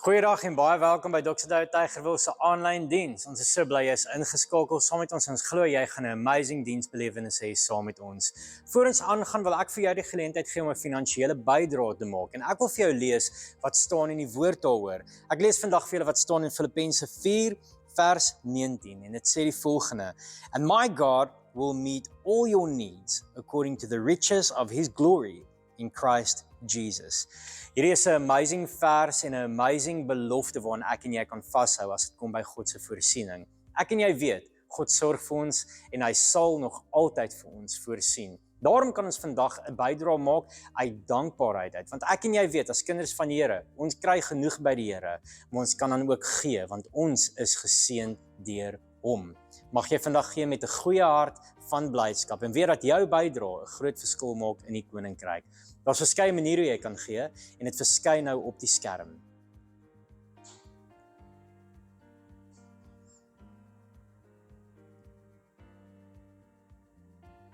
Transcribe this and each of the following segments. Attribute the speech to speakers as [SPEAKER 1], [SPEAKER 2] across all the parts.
[SPEAKER 1] Goeiedag en baie welkom by Dr. Douwe Tygerwil se aanlyn diens. Ons is so bly jy is ingeskakel saam met ons. Ons glo jy gaan 'n amazing diensbelewenis hê saam met ons. Voor ons aangaan wil ek vir jou die geleentheid gee om 'n finansiële bydrae te maak. En ek wil vir jou lees wat staan in die woord daaroor. Ek lees vandag vir julle wat staan in Filippense 4 vers 19 en dit sê die volgende: And my God will meet all your needs according to the riches of his glory in Christ Jesus. Hierdie is 'n amazing vers en 'n amazing belofte waaraan ek en jy kan vashou as dit kom by God se voorsiening. Ek en jy weet, God sorg vir ons en hy sal nog altyd vir ons voorsien. Daarom kan ons vandag 'n bydrae maak uit dankbaarheid uit, want ek en jy weet as kinders van die Here, ons kry genoeg by die Here, maar ons kan dan ook gee, want ons is geseënd deur hom. Mag jy vandag gee met 'n goeie hart van blydskap en weet dat jou bydrae 'n groot verskil maak in die koninkryk. Daar's verskeie maniere hoe jy kan gee en dit verskyn nou op die skerm.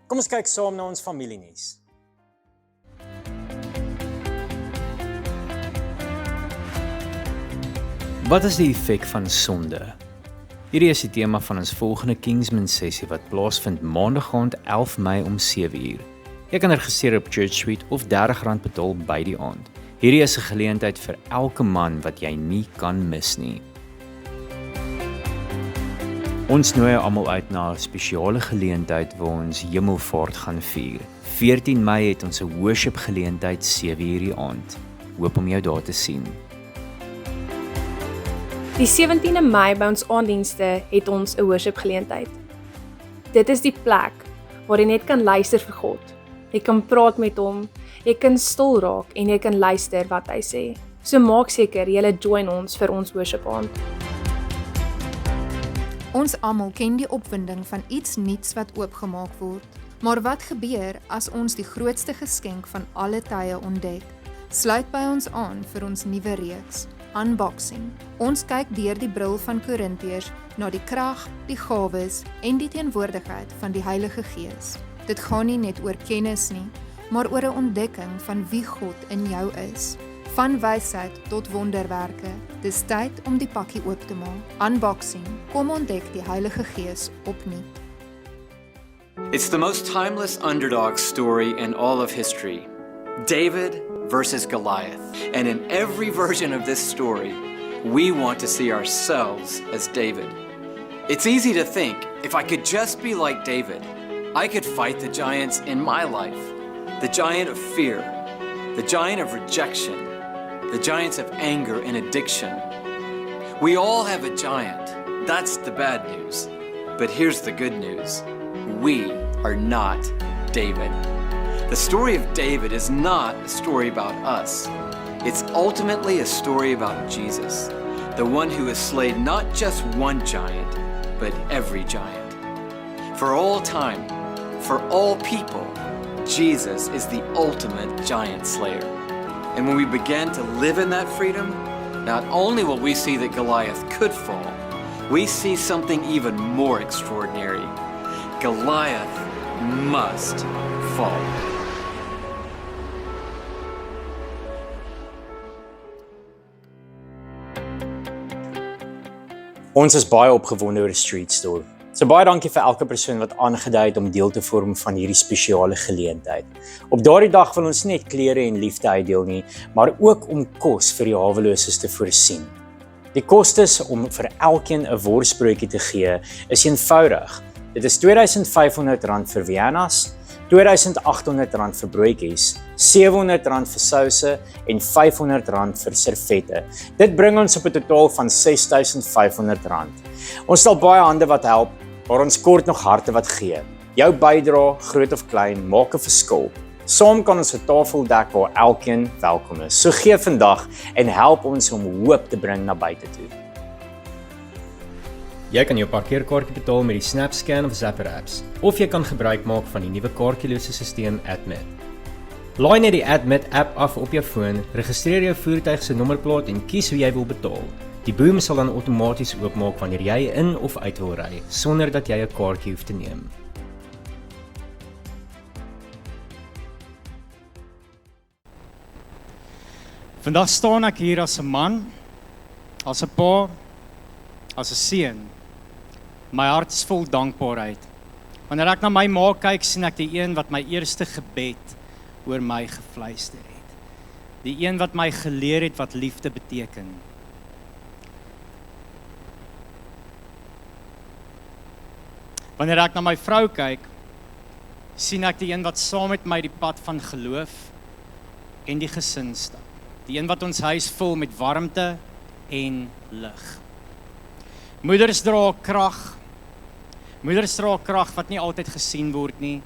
[SPEAKER 1] Kom ons kyk saam na ons familienuus. Wat is die effek van sonde? Hierdie is die tema van ons volgende Kingsman sessie wat plaasvind maandag aand 11 Mei om 7:00. Jy kan registreer op Church Suite of R30 betaal by die aand. Hierdie is 'n geleentheid vir elke man wat jy nie kan mis nie. Ons nooi almal uit na 'n spesiale geleentheid waar ons Hemelvaart gaan vier. 14 Mei het ons 'n worship geleentheid 7:00 die aand. Hoop om jou daar te sien.
[SPEAKER 2] Die 17de Mei by ons aanddienste het ons 'n worship geleentheid. Dit is die plek waar jy net kan luister vir God. Jy kan praat met hom, jy kan stil raak en jy kan luister wat hy sê. So maak seker jy join ons vir ons worship aand.
[SPEAKER 3] Ons almal ken die opwinding van iets nuuts wat oopgemaak word. Maar wat gebeur as ons die grootste geskenk van alle tye ontdek? Sluit by ons aan vir ons nuwe reeks, Unboxing. Ons kyk deur die bril van Korintiërs na die krag, die gawes en die teenwoordigheid van die Heilige Gees. Dit gaan nie net oor kennis nie, maar oor 'n ontdekking van wie God in jou is. Van wysheid tot wonderwerke. Dis tyd om die pakkie oop te maak. Unboxing. Kom ontdek die Heilige Gees opnuut.
[SPEAKER 4] It's the most timeless underdog story in all of history. David versus Goliath. And in every version of this story, we want to see ourselves as David. It's easy to think, if I could just be like David, I could fight the giants in my life. The giant of fear, the giant of rejection, the giants of anger and addiction. We all have a giant. That's the bad news. But here's the good news. We are not David. The story of David is not a story about us. It's ultimately a story about Jesus, the one who has slain not just one giant, but every giant. For all time, for all people, Jesus is the ultimate giant slayer. And when we begin to live in that freedom, not only will we see that Goliath could fall, we see something even more extraordinary. Goliath must fall.
[SPEAKER 1] Ons is baie opgewonde oor die Street Store. So baie dankie vir elke persoon wat aangedui het om deel te vorm van hierdie spesiale geleentheid. Op daardie dag wil ons nie net klere en liefde uitdeel nie, maar ook om kos vir die haweloses te voorsien. Die kostes om vir elkeen 'n worsbroodjie te gee is eenvoudig. Dit is R2,500 vir Vienna's, R2,800 vir broodjies, R700 vir souse en R500 vir servette. Dit bring ons op 'n totaal van R6,500. Ons stel baie hande wat help, maar ons kort nog harte wat gee. Jou bydrae, groot of klein, maak 'n verskil. Saam kan ons 'n tafel dek waar elkeen welkom is. So gee vandag en help ons om hoop te bring na buite toe. Jy kan jou parkeerkaartjie betaal met die SnapScan of Zapper apps, of jy kan gebruik maak van die nuwe kaartjielose stelsel Admit. Laai net die Admit app af op jou foon, registreer jou voertuig se nommerplaat en kies hoe jy wil betaal. Die boom sal dan outomaties oopmaak wanneer jy in of uit wil ry, sonder dat jy 'n kaartjie hoef te neem.
[SPEAKER 5] Vandag staan ek hier as 'n man As 'n pa, as 'n seun, my hart is vol dankbaarheid. Wanneer ek na my ma kyk, sien ek die een wat my eerste gebed oor my gefluister het. Die een wat my geleer het wat liefde beteken. Wanneer ek na my vrou kyk, sien ek die een wat saam met my die pad van geloof en die gesin stap. Die een wat ons huis vul met warmte en lig. Moeders dra krag. Moeders dra krag wat nie altyd gesien word nie,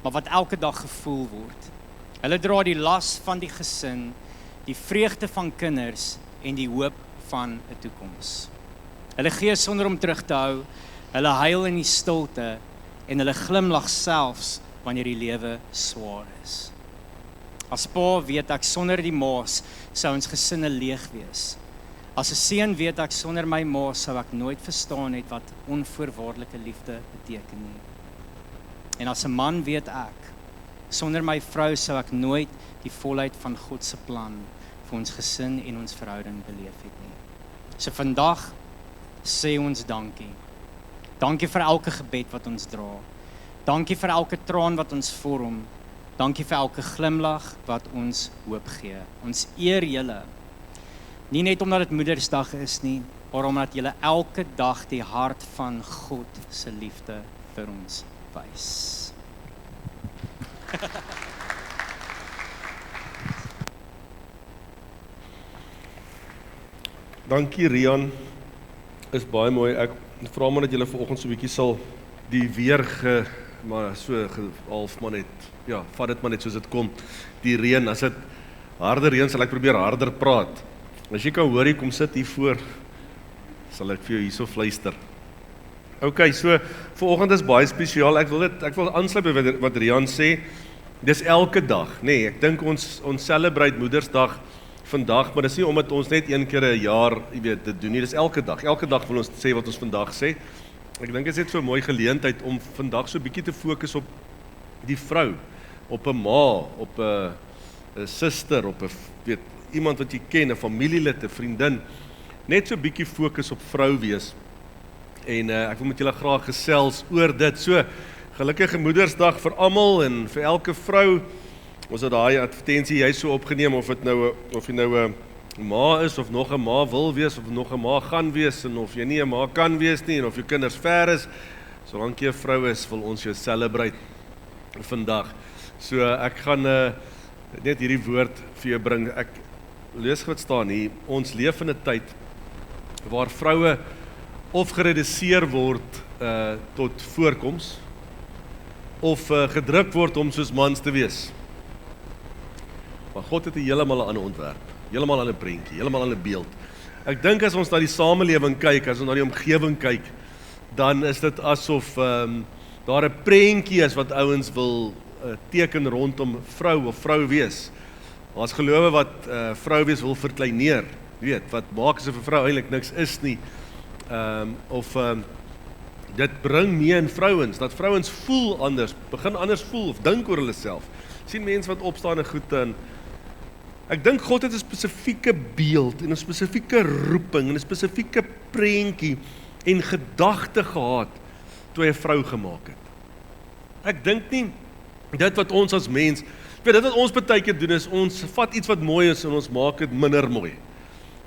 [SPEAKER 5] maar wat elke dag gevoel word. Hulle dra die las van die gesin, die vreugde van kinders en die hoop van 'n toekoms. Hulle gee sonder om terug te hou, hulle huil in die stilte en hulle glimlag selfs wanneer die lewe swaar is. As pa weet ek sonder die ma's sou ons gesinne leeg wees. As 'n seun weet ek sonder my ma sou ek nooit verstaan het wat onvoorwaardelike liefde beteken nie. En as 'n man weet ek, sonder my vrou sou ek nooit die volheid van God se plan vir ons gesin en ons verhouding beleef het nie. So vandag sê ons dankie. Dankie vir elke gebed wat ons dra. Dankie vir elke traan wat ons vorm. Dankie vir elke glimlag wat ons hoop gee. Ons eer julle. Nie net omdat dit Moedersdag is nie, maar omdat julle elke dag die hart van God se liefde vir ons wys.
[SPEAKER 6] Dankie Rian, is baie mooi. Ek vra maar dat julle vanoggend so 'n bietjie sal die weer half maar net, ja, vat dit maar net soos dit kom. Die reën, as dit harde reën sal ek probeer harder praat. As jy kan hoor, jy kom sit hier voor, sal ek vir jou hierso fluister. Ok, so vanoggend is baie spesiaal. Ek wil aansluit by wat Rian sê. Dis elke dag, nee, ek dink ons celebrate Moedersdag vandag, maar dis nie omdat ons net een keer 'n jaar, jy weet, dit doen nie, dis elke dag. Elke dag wil ons sê wat ons vandag sê. Ek dink dit is net so 'n mooi geleentheid om vandag so 'n bietjie te fokus op die vrou, op 'n ma, op 'n suster, op 'n iemand wat jy ken, 'n familielid, 'n vriendin. Net so 'n bietjie fokus op vrou wees. En ek wil met julle graag gesels oor dit. So, gelukkige Moedersdag vir almal en vir elke vrou. Ons het daai advertensie jy so opgeneem of jy nou 'n ma is of nog 'n ma wil wees of nog 'n ma gaan wees en of jy nie 'n ma kan wees nie en of jou kinders ver is. Solank jy 'n vrou is, wil ons jou celebrate vandag. So ek gaan net hierdie woord vir jou bring. Ek lees wat staan hier. Ons leef in 'n tyd waar vroue of gereduseer word tot voorkoms of gedruk word om soos mans te wees. Maar God het 'n heeltemal 'n ander ontwerp, heeltemal 'n ander prentjie, heeltemal 'n ander beeld. Ek dink as ons na die samelewing kyk, as ons na die omgewing kyk, dan is dit asof daar 'n prentjie is wat ouens wil teken rondom vrou of vrou wees. Daar's gelowe wat vrou wees wil verkleineer, weet, wat maak asof 'n vrou eintlik niks is nie. Dit bring mee in vrouens, dat vrouens voel anders, begin anders voel of dink oor hulle self. Sien mense wat opstaan en goed en ek dink God het 'n spesifieke beeld en 'n spesifieke roeping en 'n spesifieke prentjie en gedagte gehad toe hy 'n vrou gemaak het. Ek dink nie dit wat ons as mens, dit wat ons baie keer doen is ons vat iets wat mooi is en ons maak dit minder mooi.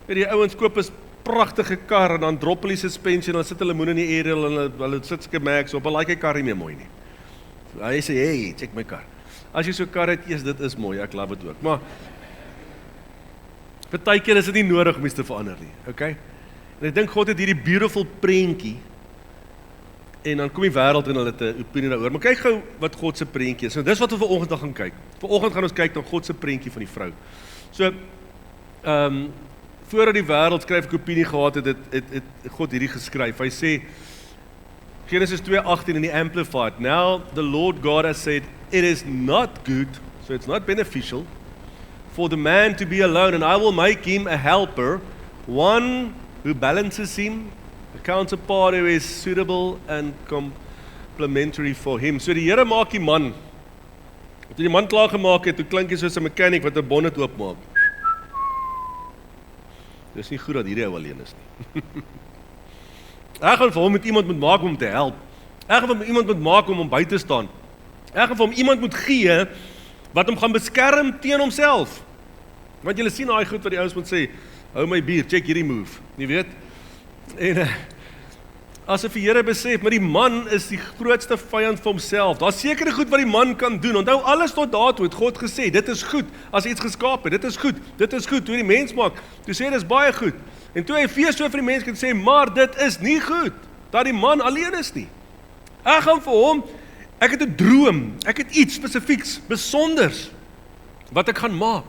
[SPEAKER 6] Weet die ouens koop 'n pragtige kar en dan drop hulle suspensie en dan sit hulle moene in die aerial en hulle sit skemaaks op, hulle like die kar nie meer mooi nie. So, hy sê, hey, check my kar. As jy so 'n kar het, dit is mooi, ek love dit ook. Maar baie keer is dit nie nodig om iets te verander nie, okay? En ek dink God het hierdie beautiful prentjie en dan kom die wêreld en hulle het 'n opinie daaroor. Maar kyk gou wat God se prentjie is. Nou dis wat ons vanoggend gaan kyk. Vanoggend gaan ons kyk na God se prentjie van die vrou. So voordat die wêreld skryf ek opinie gehad het God hierdie geskryf. Hy sê Genesis 2:18 in die Amplified. Now the Lord God has said, it is not good, so it's not beneficial, for the man to be alone, and I will make him a helper, one who balances him, a counterpart who is suitable and complementary for him. So die Here maak die man. Toe die man klaar gemaak het, toe klink hy soos 'n mechanic wat 'n bonnet oopmaak. Dis nie goed dat hierdie ou alleen is nie. Ek gaan vir hom met iemand moet maak om te help. Ek gaan vir hom iemand moet maak om by te staan. Ek gaan vir hom iemand moet gee wat hom gaan beskerm teen homself. Want julle sien daai goed wat die ouens moet sê, hou my bier, check hierdie move, jy weet. En asof die Here besef, maar die man is die grootste vyand vir homself. Daar's sekere goed wat die man kan doen. Onthou alles tot daartoe het God gesê, dit is goed. As iets geskaap het, dit is goed. Dit is goed. Toe die mens maak, toe sê dis baie goed. En toe hy fees so vir die mens kan sê, maar dit is nie goed dat die man alleen is nie. Ek gaan vir hom, ek het 'n droom, ek het iets spesifieks, besonders wat ek gaan maak.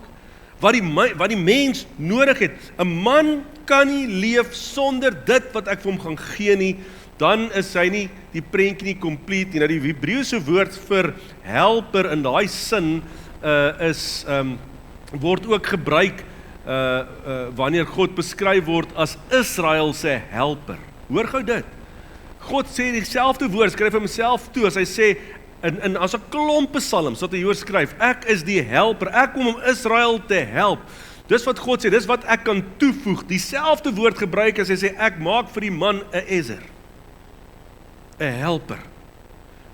[SPEAKER 6] Wat die mens nodig het. 'n Man kan nie leef sonder dit wat ek vir hom gaan gee nie, dan is hy nie die prentjie nie complete nie. Nou die Hebreëse woord vir helper in daai sin word ook gebruik wanneer God beskryf word as Israel se helper. Hoor gou dit. God sê dieselfde woord, skryf homself toe as hy sê as 'n klomp psalms wat hy hier skryf, ek is die helper, ek kom om Israel te help. Dis wat God sê, dis wat ek kan toevoeg. Dieselfde woord gebruik as hy sê, ek maak vir die man 'n ezer, 'n helper.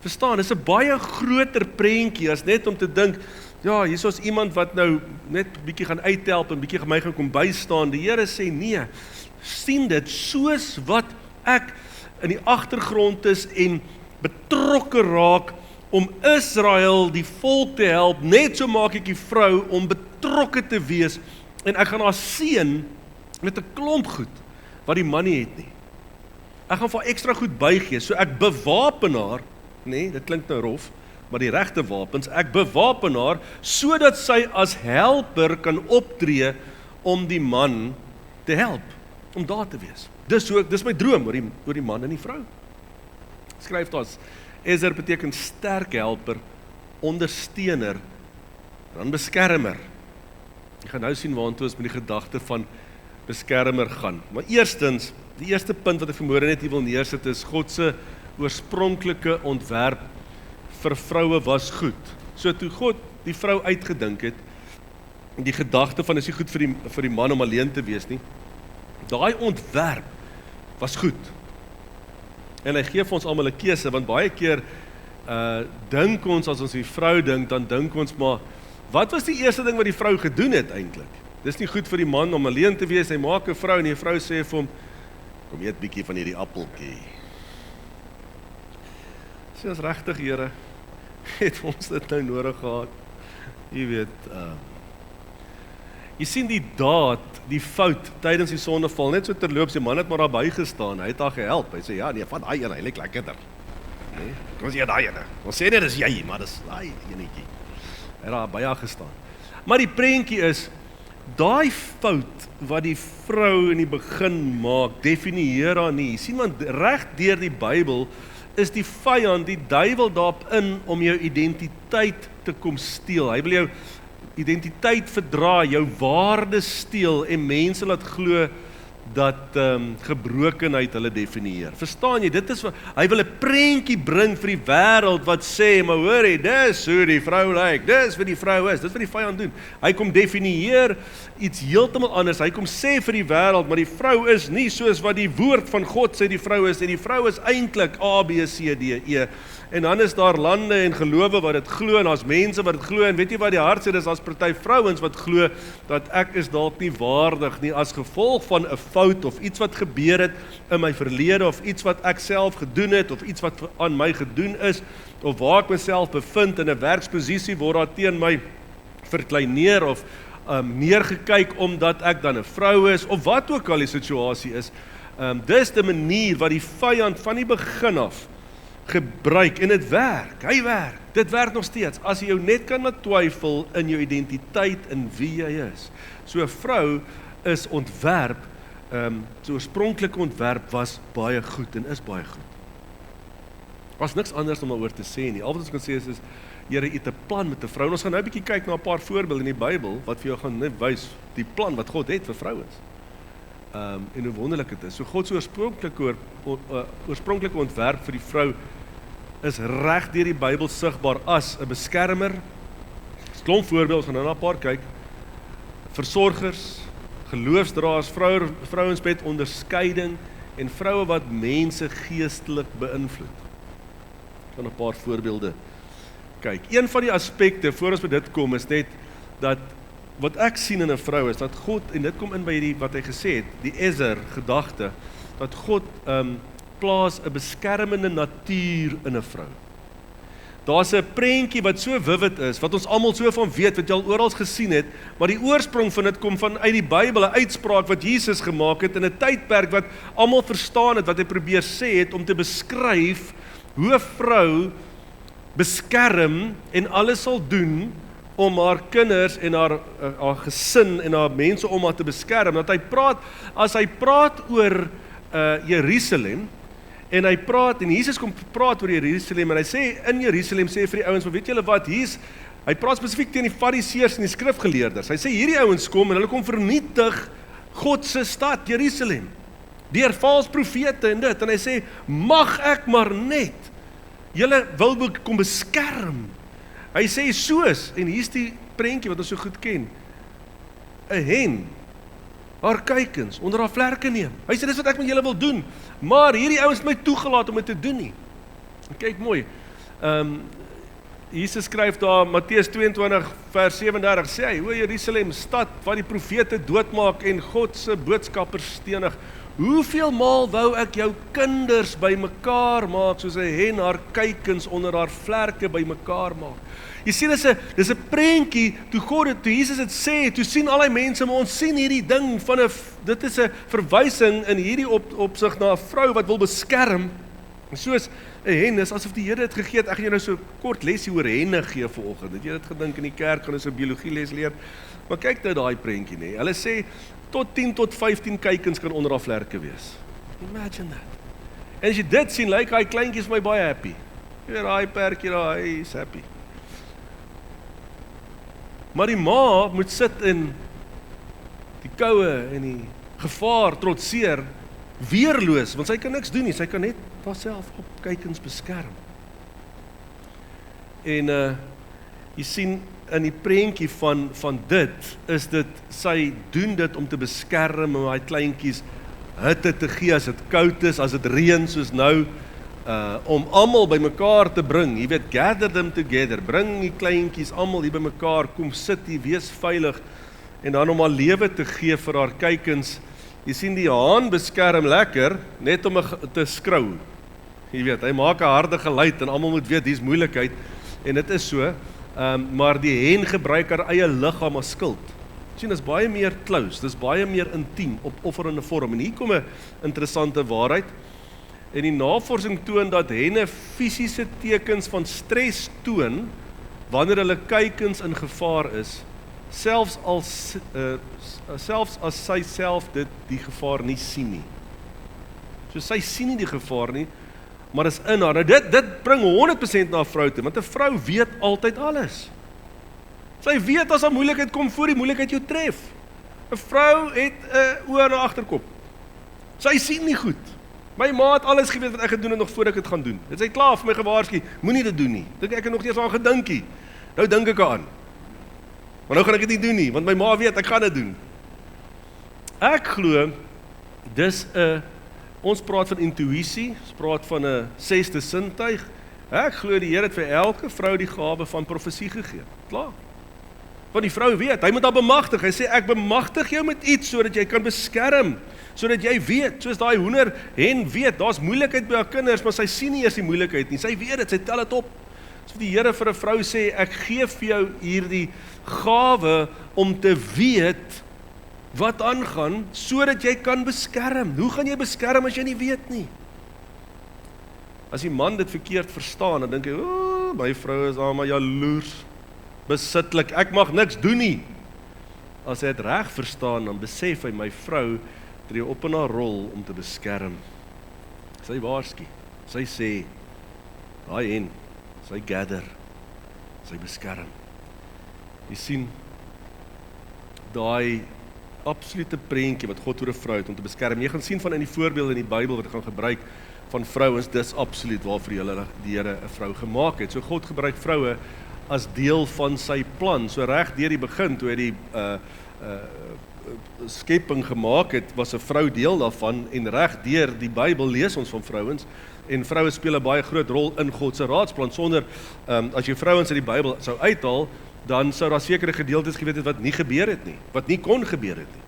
[SPEAKER 6] Verstaan, dis 'n baie groter prentjie as net om te dink, ja, hier is iemand wat nou net bietjie gaan uithelp en bietjie my gaan kom bystaan. Die Here sê nee, sien dit soos wat ek in die agtergrond is en betrokke raak om Israel, die volk te help, net so maak ek die vrou om betrokke te wees en ek gaan haar seën met 'n klomp goed wat die man nie het nie. Ek gaan vir ekstra goed bygee, so ek bewapen haar, nee, dit klink nou rof, maar die regte wapens, ek bewapen haar sodat sy as helper kan optree om die man te help, om daar te wees. Dis my droom oor die man en die vrou. Skryf daar, Ezer beteken sterk helper, ondersteuner, dan beskermer. Jy gaan nou sien waantoe ons met die gedagte van beskermer gaan. Maar eerstens, die eerste punt wat ek vanmôre net hier wil neersit is, God se oorspronklike ontwerp vir vroue was goed. So toe God die vrou uitgedink het, die gedagte van is nie goed vir die man om alleen te wees nie, daai ontwerp was goed. En hy gee vir ons almal 'n keuse, want baie keer dink ons, as ons die vrou dink, dan dink ons maar, wat was die eerste ding wat die vrou gedoen het eintlik? Dis nie goed vir die man om alleen te wees, hy maak 'n vrou en die vrou sê vir hom, kom eet bietjie van hierdie appeltjie. Sê ons regtig, Here, het ons dit nou nodig gehad? Jy weet, jy sien die daad, die fout tydens die sondeval, net so terloops, die man het maar daarby gestaan, hy het haar gehelp, hy sê, ja nee, vat daai een, hy lyk lekkerder. Nee, kom ons eet daai een, ons sê net, dis jy, maar dis daai enetjie. Hy het daar by haar gestaan. Maar die prentjie is, daai fout wat die vrou in die begin maak, definieer haar nie. Sien, want reg deur die Bybel is die vyand, die duiwel daarop in om jou identiteit te kom steel. Hy wil jou identiteit verdra, jou waarde steel en mense laat glo dat gebrokenheid hulle definieer. Verstaan jy, dit is wat, hy wil 'n prentjie bring vir die wêreld wat sê, maar hoor jy, dis hoe die vrou lyk, dis wat die vrou is, dis wat die vyand doen. Hy kom definieer iets heeltemal anders, hy kom sê vir die wêreld, maar die vrou is nie soos wat die woord van God sê die vrou is, en die vrou is eintlik A, B, C, D, E. En dan is daar lande en gelowe wat dit glo, en daar's mense wat dit glo, en weet jy wat die hart sê, dis as party vrouens wat glo, dat ek is dalk nie waardig nie, as gevolg van 'n fout, of iets wat gebeur het in my verlede, of iets wat ek self gedoen het, of iets wat aan my gedoen is, of waar ek myself bevind in 'n werksposisie, word daar teen my verkleineer, of neergekyk, omdat ek dan 'n vrou is, of wat ook al die situasie is. Dis die manier wat die vyand van die begin af gebruik, en dit werk, hy werk, dit werk nog steeds, as jy jou net kan laat twyfel in jou identiteit, in wie jy is. So 'n vrou is ontwerp, so oorspronklike ontwerp was baie goed, en is baie goed. Was niks anders om daaroor te sê nie, al wat ons kan sê is, Here, U het 'n plan met 'n vrou, en ons gaan nou 'n bietjie kyk na 'n paar voorbeelde in die Bybel, wat vir jou gaan net wys, die plan wat God het vir vrouens. En hoe wonderlik dit is. So God se oorspronklike ontwerp vir die vrou is reg deur die Bybel sigbaar as 'n beskermer. 'n Klomp voorbeelde, ons gaan nou na 'n paar kyk. Versorgers, geloofsdraers, vrouens met onderskeiding en vroue wat mense geestelik beïnvloed. Ek kan 'n paar voorbeelde kyk. Een van die aspekte voor ons by dit kom is net dat wat ek sien in 'n vrou is dat God, en dit kom in by die wat hy gesê het, die Ezer gedagte, dat God plaas 'n beskermende natuur in 'n vrou. Daar's 'n prentjie wat so vivid is, wat ons almal so van weet, wat jy al oral gesien het, maar die oorsprong van dit kom vanuit die Bybel, 'n uitspraak wat Jesus gemaak het in 'n tydperk wat almal verstaan het wat hy probeer sê het om te beskryf hoe 'n vrou beskerm en alles sal doen om haar kinders en haar gesin en haar mense om haar te beskerm. Dat hy praat, as hy praat oor Jerusalem, en hy praat, en Jesus kom praat oor Jerusalem, en hy sê, in Jerusalem sê vir die ouens, maar weet julle wat, hy praat spesifiek teen die fariseërs en die skrifgeleerders. Hy sê, hierdie ouens kom, en hulle kom vernietig God se stad, Jerusalem, deur vals profete en dit, en hy sê, mag ek maar net, julle wil kom beskerm. Hy sê soos, en hier's die prentjie wat ons so goed ken, 'n hen, haar kuikens onder haar vlerke neem. Hy sê, dis wat ek met julle wil doen, maar hierdie ouens het my toegelaat om dit te doen nie. En kyk mooi, Jesus skryf daar, Matteus 22 vers 37, sê hy, o Jerusalem, stad wat die profete doodmaak en God se boodskappers stenig, hoeveel maal wou ek jou kinders by mekaar maak, soos 'n hen haar kuikens onder haar vlerke by mekaar maak. Jy sien, dis 'n prentjie, toe Jesus het sê, toe sien al die mense, maar ons sien hierdie ding van dit is 'n verwysing in hierdie opsig na 'n vrou wat wil beskerm, soos 'n hen is, asof die Here het gegee het, ek gaan jou nou so kort lesie oor henne gee vanoggend, het jy dit gedink in die kerk, gaan ons 'n biologie les leer, maar kyk nou daai prentjie, nee, hulle sê, tot 10 tot 15 kuikens kan onder haar vlerke wees. Imagine that. En as jy dit sien, lyk hy kleintjies vir my baie happy. Jy weet, daai perkie daar, hy is happy. Maar die ma moet sit in die koue en die gevaar trotseer, weerloos, want sy kan niks doen nie, sy kan net haarself op kuikens beskerm. En jy sien, in die prentjie van dit, is dit, sy doen dit om te beskerm, om die kleintjies hitte te gee as dit koud is, as dit reën soos nou, om almal by mekaar te bring, jy weet, gather them together, bring die kleintjies almal hier by mekaar, kom sit hier, wees veilig, en dan om haar lewe te gee vir haar kuikens. Jy sien, die haan beskerm lekker, net om te skrou, jy weet, hy maak 'n harde geluid, en almal moet weet, dis moeilikheid, en dit is so, maar die hen gebruik haar eie liggaam as skild. Sien, dis baie meer close, dis baie meer intiem, opofferende vorm, en hier kom 'n interessante waarheid, en die navorsing toon dat henne fisiese tekens van stres toon, wanneer hulle kuikens in gevaar is, selfs as sy self die gevaar nie sien nie. So sy sien nie die gevaar nie, maar is in haar. Nou dit bring 100% na 'n vrou toe, want 'n vrou weet altyd alles. Sy weet as 'n moeilikheid kom voor die moeilikheid jou tref. 'n Vrou het 'n oor na agterkop. Sy sien nie goed. My ma het alles geweet wat ek gedoen het nog voor ek dit gaan doen. Dit sy klaar vir my gewaarsku, moenie dit doen nie. Dink ek het nog nie eens aan gedinkie. Nou dink ek aan. Maar nou gaan ek dit nie doen nie, want my ma weet ek gaan dit doen. Ek glo dis 'n ons praat van intuïsie, ons praat van 'n 6de sintuig. Ek glo die Here het vir elke vrou die gawe van profesie gegee. Klaar. Want die vrou weet, hy moet haar bemagtig. Hy sê ek bemagtig jou met iets sodat jy kan beskerm, sodat jy weet, soos daai hoender hen weet, daar's moeilikheid by haar kinders, maar sy sien nie eers die moeilikheid nie. Sy weet dit, sy tel dit op. So die Here vir 'n vrou sê, ek gee vir jou hierdie gawe om te weet wat aangaan, sodat jy kan beskerm. Hoe gaan jy beskerm as jy nie weet nie? As die man dit verkeerd verstaan, dan dink hy, o, my vrou is almal jaloers, besitlik, ek mag niks doen nie. As hy het reg verstaan, dan besef hy, my vrou tree op in haar rol om te beskerm. Sy waarsku, sy sê, daai hen, sy gather, sy beskerm. Jy sien, daai absolute prentjie wat God oor 'n vrou het om te beskerm. Jy gaan sien van in die voorbeelde in die Bybel wat ek gaan gebruik van vrouens, dis absoluut waarvoor die Here 'n vrou gemaak het. So God gebruik vroue as deel van sy plan. So reg deur die begin toe hy die skepping gemaak het, was 'n vrou deel daarvan en reg deur die Bybel lees ons van vrouens en vroue speel 'n baie groot rol in God se raadsplan. Sonder as jy vrouens uit die Bybel sou uithaal, dan sou daar sekere gedeeltes gewees het wat nie gebeur het nie, wat nie kon gebeur het nie.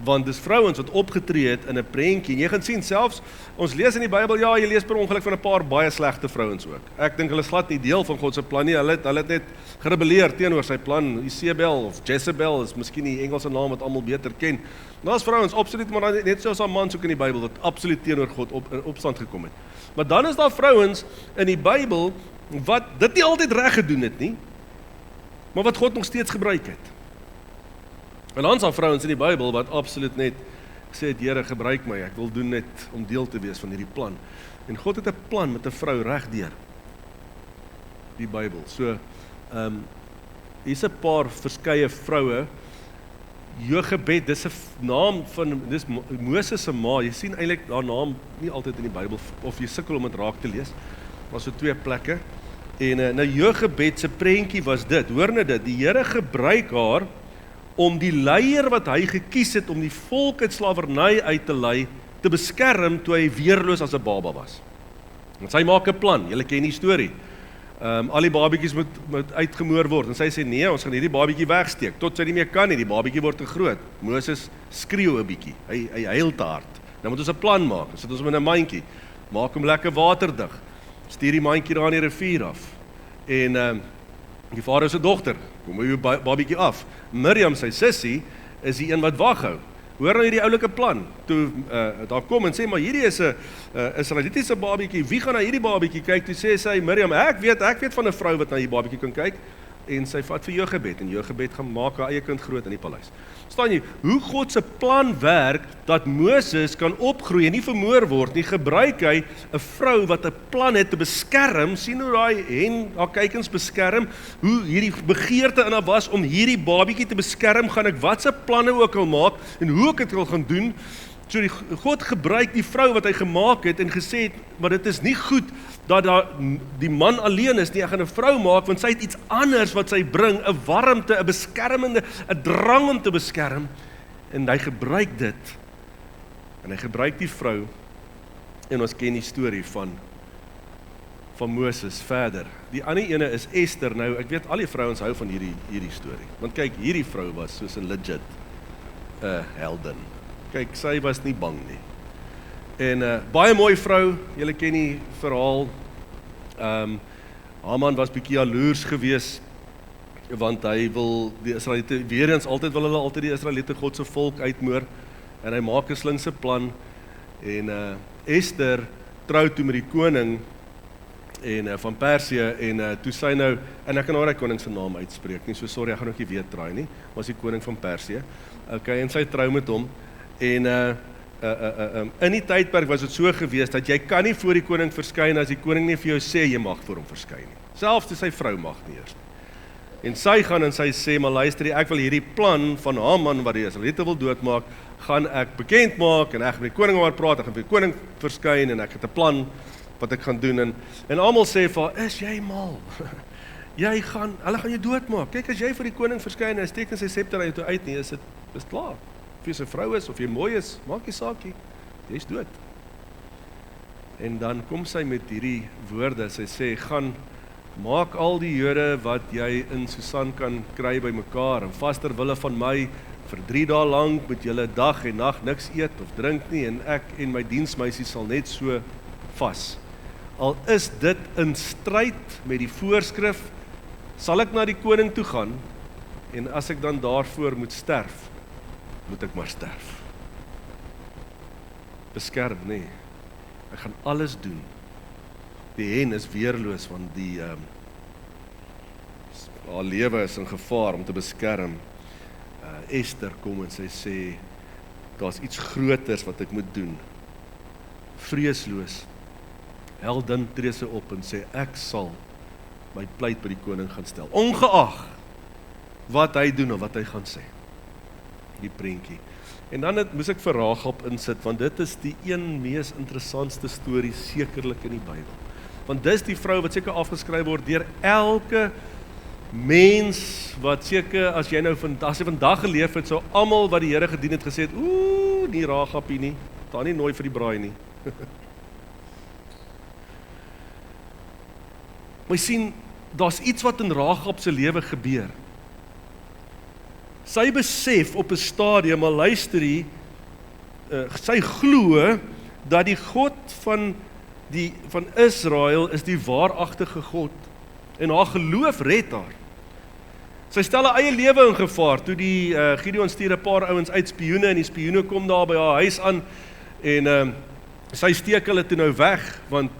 [SPEAKER 6] Want dis vrouens wat opgetree het in 'n prentjie. En jy gaan sien selfs, ons lees in die Bybel, ja, jy lees per ongeluk van 'n paar baie slegte vrouens ook. Ek dink hulle is glad nie deel van God se plan nie. Hulle het net gerebelleer teenoor sy plan. Isabel of Jezebel is miskien die Engelse naam wat almal beter ken. Daar's vrouens absoluut, maar net soos haar mans ook in die Bybel wat absoluut teenoor God in opstand gekom het. Maar dan is daar vrouens in die Bybel wat dit nie altyd reg gedoen het nie, maar wat God nog steeds gebruik het. En dan is daar vrouens in die Bybel wat absoluut net sê het, Here, gebruik my, ek wil doen net om deel te wees van hierdie plan. En God het 'n plan met 'n vrou reg deur die Bybel. So, hier's 'n paar verskeie vroue. Jochebed, dis 'n naam van, dis Moses se ma. Jy sien eintlik haar naam nie altyd in die Bybel, of jy sukkel om dit raak te lees. Maar so 2 plekke. En nou Jochebed se prentjie was dit, hoor nou dit, die Here gebruik haar om die leier wat hy gekies het om die volk uit slawerny uit te lei, te beskerm toe hy weerloos as 'n baba was. En sy maak 'n plan, julle ken die storie. Al die babietjies moet uitgemoor word, en sy sê nee, ons gaan hierdie babietjie wegsteek, tot sy nie meer kan nie, die babietjie word te groot. Moses skreeu 'n bietjie, hy huil te hard. Nou moet ons 'n plan maak, sit ons hom in 'n mandjie, maak hom lekker waterdig, stuur die mandjie daar in die rivier af, en die farao se dogter, kom by jou babietjie af. Miriam, sy sussie, is die een wat waghou. Hoor nou hierdie oulike plan, toe daar kom en sê, maar hierdie is 'n Israelitiese babietjie, wie gaan na hierdie babietjie kyk? Toe sê sy, Miriam, ek weet van 'n vrou wat na hierdie babietjie kan kyk, en sy vat vir Jochebed, en Jochebed gaan maak haar eie kind groot in die paleis. Staan jy, hoe God se plan werk, dat Moses kan opgroei en nie vermoor word nie, gebruik hy 'n vrou wat 'n plan het te beskerm, sien hoe daai hen haar kykens beskerm, hoe hierdie begeerte in haar was om hierdie babietjie te beskerm, gaan ek wat se planne ook al maak, en hoe ek dit wil gaan doen. So God gebruik die vrou wat hy gemaak het en gesê het, maar dit is nie goed dat die man alleen is nie, ek gaan 'n vrou maak, want sy het iets anders wat sy bring, 'n warmte, 'n beskermende, 'n drang om te beskerm, en hy gebruik dit, en hy gebruik die vrou, en ons ken die storie van Moses verder. Die ander ene is Esther. Nou, ek weet al die vrouens hou van hierdie storie, want kyk, hierdie vrou was soos 'n legit heldin. Kyk, sy was nie bang nie. En baie mooi vrou, julle ken die verhaal. Haman was bietjie jaloers gewees, want hy wil die Israeliete, weer eens altyd wil hulle altyd die Israeliete God se volk uitmoor, en hy maak 'n slinkse plan, en Esther trou toe met die koning van Persië, en toe sy nou, en ek kan nou die koning se naam uitspreek nie, so sorry, ek gaan ook nie weer draai nie, was die koning van Persië, en sy trou met hom, en in die tydperk was dit so gewees, dat jy kan nie voor die koning verskyn, as die koning nie vir jou sê, jy mag voor hom verskyn nie, selfs toe sy vrou mag nie eers nie, en sy gaan en sy sê, maar luister, ek wil hierdie plan van Haman, wat die Israeliete wil doodmaak, gaan ek bekend maak, en ek met die koning oor praat, ek gaan vir die koning verskyn, en ek het 'n plan, wat ek gaan doen, en almal sê vir haar, is jy mal? Hulle gaan jou doodmaak. Kyk, as jy vir die koning verskyn, en steek sy scepter uit jou uit nie, is klaar. Of jy 'n vrou is, of jy mooi is, maak nie saak nie, jy is dood. En dan kom sy met hierdie woorde, sy sê, gaan, maak al die Jode wat jy in Susan kan kry by mekaar, en vas ter wille van my, vir 3 dae lank, moet julle dag en nag niks eet of drink nie, en ek en my diensmeisie sal net so vas. Al is dit in stryd met die voorskrif, sal ek na die koning toe gaan, en as ek dan daarvoor moet sterf, moet ek maar sterf. Beskerm, nee. Ek gaan alles doen. Die hen is weerloos, want haar lewe is in gevaar om te beskerm. Esther kom en sy sê, daar's iets groters wat ek moet doen. Vreesloos. Heldin tree sy op en sê, ek sal my pleit by die koning gaan stel, ongeag wat hy doen of wat hy gaan sê. Die prentjie. En dan moes ek vir Ragab insit, want dit is die een mees interessantste storie sekerlik in die Bybel. Want dis die vrou wat seker afgeskryf word deur elke mens wat seker as jy nou as jy vandag geleef het, sou almal wat die Here gedien het gesê het, ooh, nie Rahapie nie, daar nie nooi vir die braai nie. Maar jy sien, daar's iets wat in Rahab se lewe gebeur. Sy besef op 'n stadium, maar luister hier, sy glo dat die God van Israel is die waaragtige God. En haar geloof red haar. Sy stel haar eie lewe in gevaar, toe die Gideon stuur 'n paar ouens uit spioene, en die spioene kom daar by haar huis aan, en sy steek hulle toe nou weg, want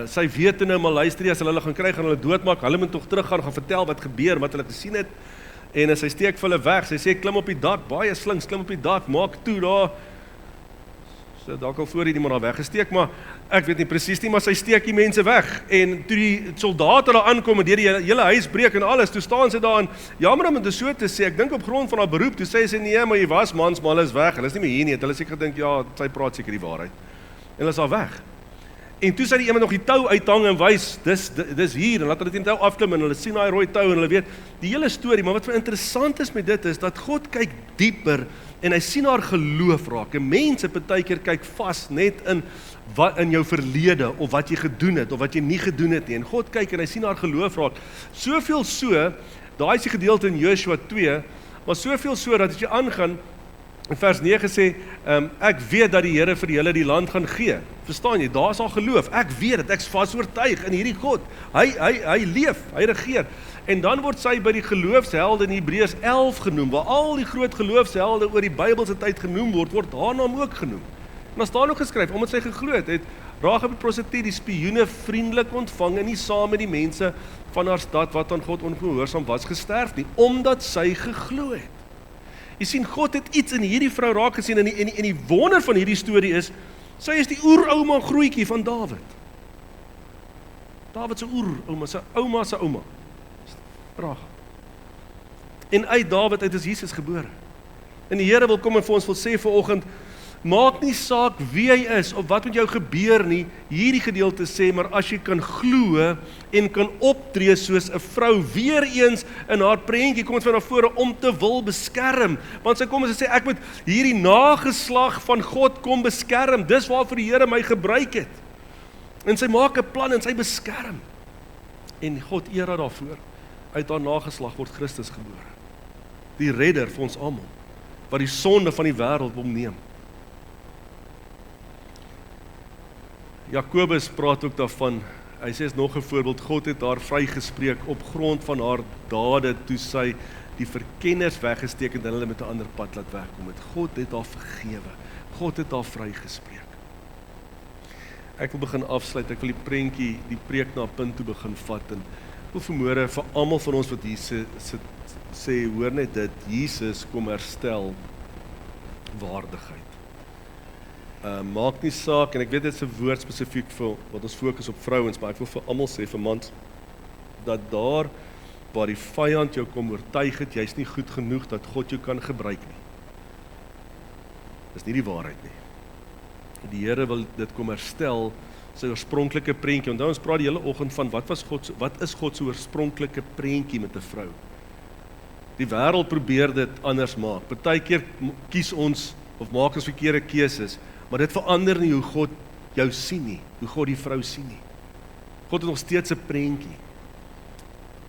[SPEAKER 6] sy weet nou, maar luister, as hulle gaan kry, gaan hulle doodmaak, hulle moet tog teruggaan, gaan vertel wat gebeur, wat hulle gesien het, en sy steek vir hulle weg, sy sê, klim op die dak, baie slinks, klim op die dak, maak toe daar, so dalk al voor die maar daar weggesteek, maar ek weet nie presies nie, maar sy steek die mense weg, en toe die soldate daar aankom, en die hele huis breek en alles, toe staan sy daar, en jammer om dit so te sê, ek dink op grond van haar beroep, toe sê sy, nee, maar jy was mans, maar hulle is weg, hulle is nie meer hier nie, hulle seker gedink, ja, sy praat seker die waarheid, en hulle is daar weg, en toe sy die iemand nog die tou uithang en wys, dis hier, en laat hulle die tou afklim, en hulle sien daai rooi tou, en hulle weet, die hele storie, maar wat interessant is met dit is, dat God kyk dieper, en hy sien haar geloof raak, en mense partykeer kyk vas net in jou verlede, of wat jy gedoen het, of wat jy nie gedoen het nie, en God kyk en hy sien haar geloof raak, soveel so, daai is die gedeelte in Joshua 2, maar soveel so, dat as jy aangaan, in vers 9 sê, ek weet dat die Here vir julle die land gaan gee, verstaan jy, daar is haar geloof, ek weet het, ek is vas oortuig in hierdie God, hy leef, hy regeer, en dan word sy by die geloofshelde in Hebreërs 11 genoem, waar al die groot geloofshelde oor die Bybelse tyd genoem word haar naam ook genoem. En as daar nog geskryf, omdat sy geglo het Rahab die prostituut die spioene vriendelik ontvang en nie saam met die mense van haar stad wat aan God ongehoorsaam was gesterf nie, omdat sy geglo het. Jy sien, God het iets in hierdie vrou raak gesien, en die wonder van hierdie storie is, sy is die oerouma grootjie van Dawid. Dawid se oerouma, sy ouma se ouma. Rahab. En uit Dawid uit is Jesus gebore. En die Here wil kom en vir ons wil sê vanoggend, maak nie saak wie hy is, of wat met jou gebeur nie, hierdie gedeelte sê, maar as jy kan glo, en kan optree soos 'n vrou, weer eens in haar prentjie, kom ons van na vore, om te wil beskerm, want sy kom en sy sê, ek moet hierdie nageslag van God kom beskerm, dis waarvoor die Here my gebruik het, en sy maak 'n plan, en sy beskerm, en God eer haar daarvoor, uit haar nageslag word Christus gebore, die redder vir ons almal, wat die sonde van die wêreld wil neem. Jakobus praat ook daarvan, hy sê is nog 'n voorbeeld, God het haar vrygespreek op grond van haar dade, toe sy die verkenners weggesteek en hulle met 'n ander pad laat wegkom het. God het haar vergewe, God het haar vrygespreek. Ek wil begin afsluit, ek wil die prentjie, die preek na 'n punt toe begin vat, en ek wil vanmôre vir almal van ons wat hier sê, hoor net dit, Jesus kom herstel waardigheid. Maak nie saak, en ek weet dit is 'n woord spesifiek vir wat ons fokus op vrouens, maar ek wil vir almal sê, vir mans, dat daar waar die vyand jou kom oortuig het, jy's nie goed genoeg dat God jou kan gebruik nie. Dis nie die waarheid nie. Die Here wil dit kom herstel, sy oorspronklike prentjie. Onthou ons praat die hele oggend van wat is God se oorspronklike prentjie met 'n vrou? Die wêreld probeer dit anders maak. Partykeer kies ons of maak ons verkeerde keuses, maar dit verander nie hoe God jou sien nie, hoe God die vrou sien nie. God het nog steeds 'n prentjie.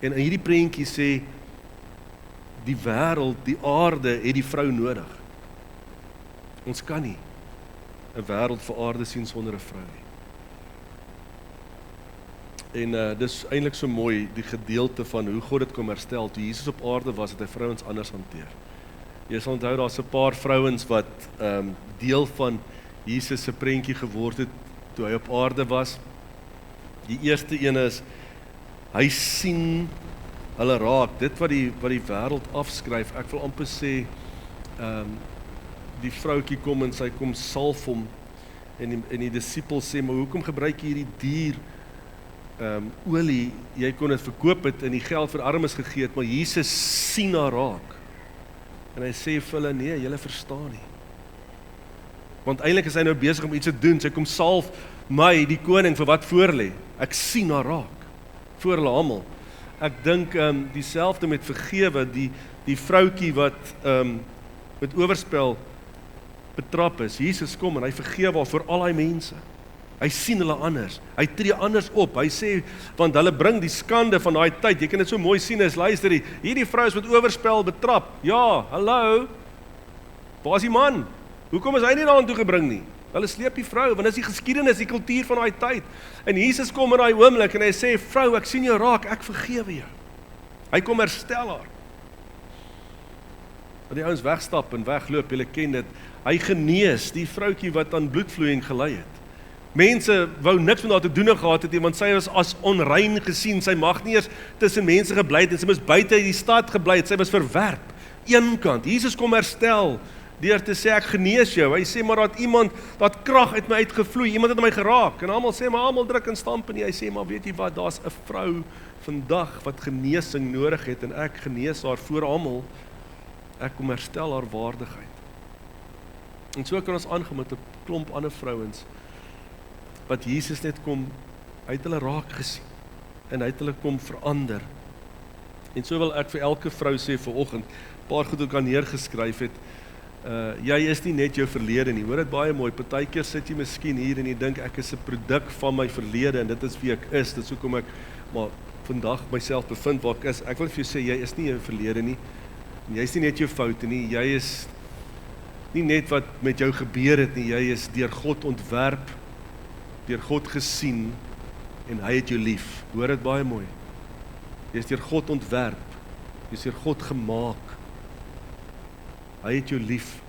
[SPEAKER 6] En in hierdie prentjie sê, die wêreld, die aarde het die vrou nodig. Ons kan nie 'n wêreld vir aarde sien sonder 'n vrou nie. En dis eintlik so mooi, die gedeelte van hoe God dit kom herstel. Toe Jesus op aarde was, het hy vrouens anders hanteer. Jy sal onthou, daar's 'n paar vrouens wat deel van Jesus se prentjie geword het, toe hy op aarde was. Die eerste een is, hy sien hulle raak, dit wat die wêreld afskryf. Ek wil amper sê, die vroutjie kom en sy kom salf hom, en die disipels sê, maar hoekom gebruik jy hierdie dier olie, jy kon dit verkoop het en die geld vir armes gegee het, maar Jesus sien haar raak. En hy sê vir hulle, nee, julle verstaan nie. Want eintlik is hy nou besig om iets te doen, sy kom salf my, die koning, vir wat voor lê. Ek sien haar raak, voor hulle almal. Ek dink dieselfde met vergewe, die vroutjie wat met oorspel betrap is. Jesus kom en hy vergewe haar vir al die mense. Hy sien hulle anders. Hy tree anders op. Hy sê, want hulle bring die skande van daai tyd. Jy kan dit so mooi sien as luister, hierdie vrou is met oorspel betrap. Ja, hallo. Waar is die man? Hoekom is hy nie daartoe gebring nie? Hulle sleep die vrou, want dit is die geskiedenis, die kultuur van daai tyd. En Jesus kom in daai oomblik en hy sê, vrou, ek sien jou raak, ek vergewe jou. Hy kom herstel haar. En die ouens wegstap en wegloop, julle ken dit. Hy genees die vroutjie wat aan bloedvloeiing gelei het. Mense wou niks met haar te doen gehad het, want sy was as onrein gesien, sy mag nie eers tussen mense gebly het, en sy moes buite die stad gebly het, sy was verwerp, eenkant. Jesus kom herstel, deur te sê, ek genees jou. Hy sê, maar dat iemand, dat krag uit my uitgevloei, iemand het my geraak, en almal sê, maar almal druk en stamp nie. Hy sê, maar weet jy wat, daar's 'n vrou vandag wat genesing nodig het, en ek genees haar voor almal, ek kom herstel haar waardigheid. En so kan ons aangaan met 'n klomp ander vrouens, wat Jesus net kom, hy het hulle raak gesien, en hy het hulle kom verander. En so wil ek vir elke vrou sê vanoggend, paar goed wat ek aan neergeskryf het, jy is nie net jou verlede nie, hoor dit baie mooi, partykeer sit jy miskien hier en jy dink ek is 'n produk van my verlede en dit is wie ek is, dit is hoekom ek maar vandag myself bevind waar ek is. Ek wil vir jou sê, jy is nie jou verlede nie, en jy is nie net jou foute nie, jy is nie net wat met jou gebeur het nie, jy is deur God ontwerp, deur God gesien, en hy het jou lief, hoor dit baie mooi. Jy is deur God ontwerp, jy is deur God gemaak, hy het jou lief,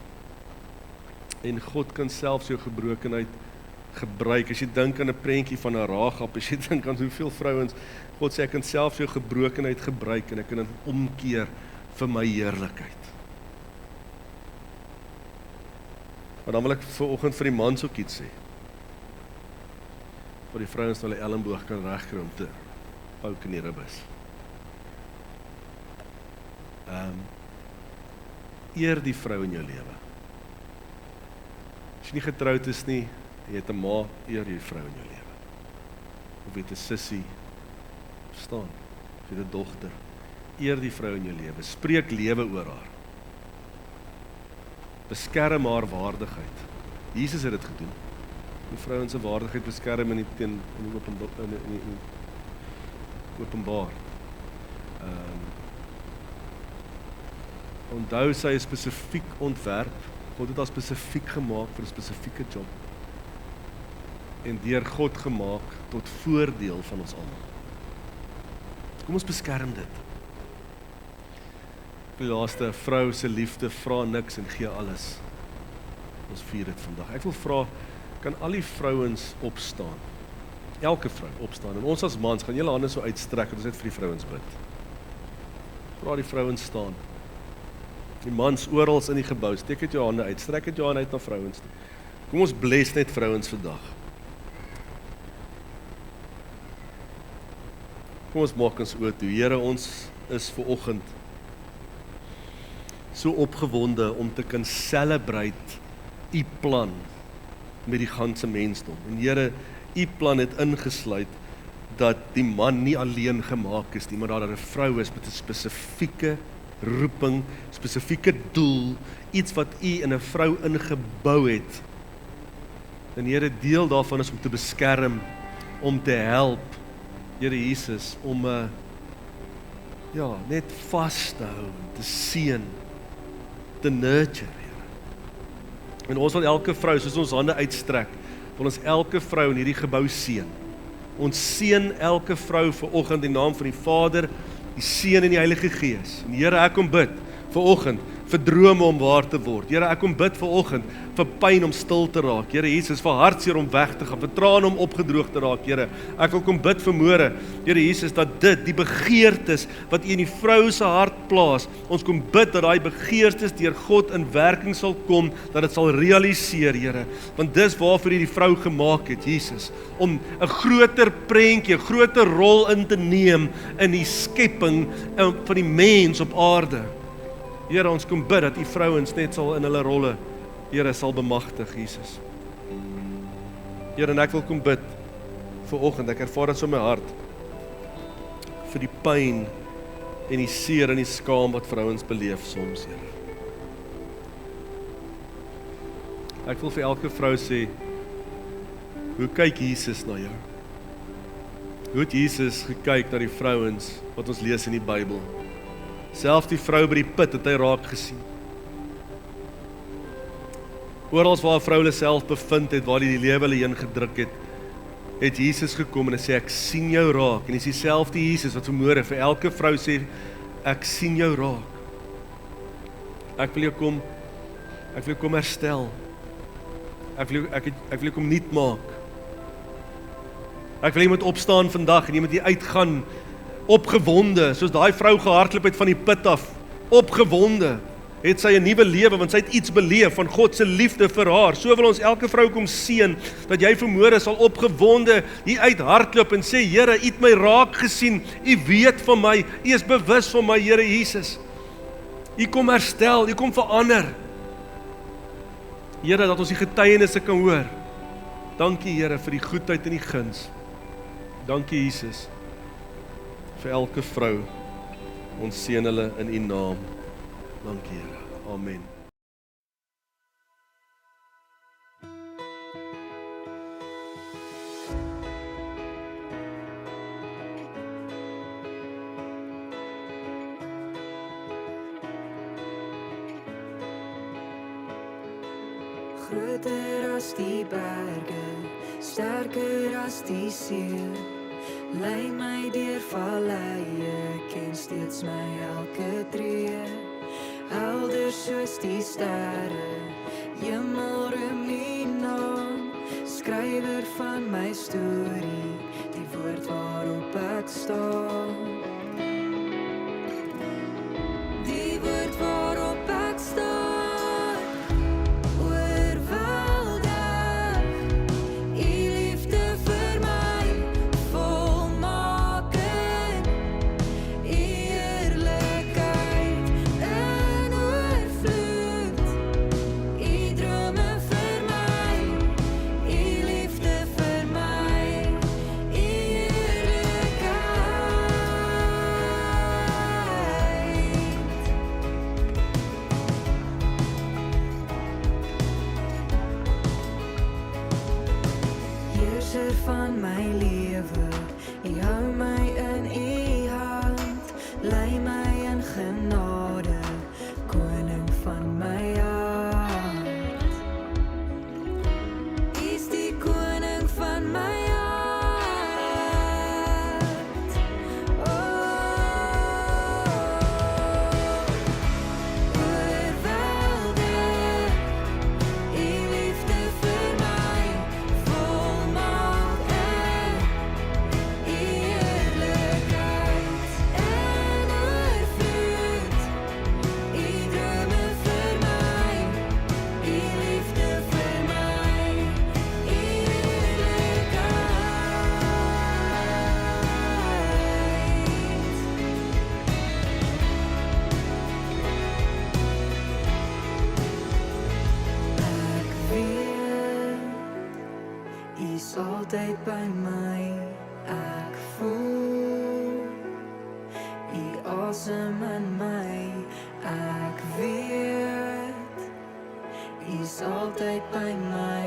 [SPEAKER 6] en God kan selfs jou gebrokenheid gebruik. As jy dink aan 'n prentjie van 'n Rahab, as jy dink aan hoeveel vrouens, God sê ek kan selfs jou gebrokenheid gebruik en ek kan dit omkeer vir my heerlikheid. Maar dan wil ek vanoggend vir die mans ook iets sê. Vir die vrouens wat hulle elmboog kan regkry om te pouk in die ribbes. Eer die vrou in jou lewe. As jy nie getroud is nie, jy het 'n ma, eer die vrou in jou lewe. Of jy het 'n sussie, verstaan, of jy het 'n dogter, eer die vrou in jou lewe, spreek lewe oor haar. Beskerm haar waardigheid. Jesus het dit gedoen. Die vrouens se waardigheid beskerm in die openbaar. Onthou, sy is spesifiek ontwerp. God het haar spesifiek gemaak vir 'n spesifieke job. En deur God gemaak tot voordeel van ons almal. Kom ons beskerm dit. Die laaste, vrou se liefde vra niks en gee alles. Ons vier dit vandag. Ek wil vra, kan al die vrouens opstaan? Elke vrou opstaan. En ons as mans, gaan julle hande so uitstrek, en ons net vir die vrouens bid. Vra die vrouens staan. Die mans orals in die gebou, steek het jou hande uit, strek het jou hande uit na vrouens toe. Kom ons bless net vrouens vandag. Kom ons maak ons oë toe. Here, ons is vanoggend so opgewonde om te kan celebrate u plan met die ganse mensdom. En Here, u plan het ingesluit dat die man nie alleen gemaak is nie, maar dat daar 'n vrou is met 'n spesifieke roeping, spesifieke doel, iets wat u in 'n vrou ingebou het. En Here, deel daarvan is om te beskerm, om te help, Here Jesus, om net vas te hou, te seën, te nurture, Here. En ons wil elke vrou, soos ons hande uitstrek, wil ons elke vrou in hierdie gebou seën. Ons seën elke vrou vanoggend in die naam van die Vader, die Seun en die Heilige Gees. En Here, ek kom bid vanoggend vir drome om waar te word. Here, ek kom bid vanoggend vir pyn om stil te raak. Here Jesus, vir hartseer om weg te gaan, vir trane om opgedroog te raak. Here, ek wil kom bid vanmôre, Here Jesus, dat dit die begeertes wat u in die vrou se hart plaas, ons kom bid dat daai begeertes deur God in werking sal kom, dat dit sal realiseer, Here. Want dis waarvoor u die vrou gemaak het, Jesus, om 'n groter prentjie, 'n groter rol in te neem in die skepping van die mens op aarde. Here, ons kom bid dat u vrouens net sal in hulle rolle, Here, sal bemagtig, Jesus. Here, en ek wil kom bid vanoggend, ek ervaar dit so in my hart, vir die pyn en die seer en die skaam wat vrouens beleef soms, Here. Ek wil vir elke vrou sê, hoe kyk Jesus na jou? Hoe het Jesus gekyk na die vrouens wat ons lees in die Bybel? Selfs die vrou by die put het hy raak gesien. Oral waar 'n vrou hulle self bevind het, waar die lewe hulle heen gedruk het Jesus gekom en hy sê, ek sien jou raak. En dis dieselfde Jesus wat vanmôre vir elke vrou sê, ek sien jou raak. Ek wil jou kom herstel. Ek wil jou kom nuut maak. Ek wil jy moet opstaan vandag en jy moet hier uitgaan opgewonde, soos daai vrou gehardloop het van die put af, opgewonde, het sy 'n nuwe lewe, want sy het iets beleef van God se liefde vir haar. So wil ons elke vrou kom seën, dat jy vanmôre sal opgewonde hier uit hardloop en sê, Here, U het my raak gesien, U weet van my, U is bewus van my, Here Jesus. U kom herstel, U kom verander. Here, dat ons die getuienisse kan hoor. Dankie, Here, vir die goedheid en die guns. Dankie, Jesus, vir elke vrou. Ons seën hulle in U naam. Dankie, Here. Amen.
[SPEAKER 7] Groter as die berge, sterker as die see. Lei my deur valleie, ken steeds my elke tree. Helder soos die sterre, hemelruim U naam. Skrywer van my storie, die woord waarop ek staan. Die woord waarop ek staan. Van my lewe, U hou my in U hand, lei my in genade, koning van my hart. U is die koning van my hart. Oorweldig, U liefde vir my, volmaak. Altyd by my, ek voel U asem in my, ek weet U is altyd by my.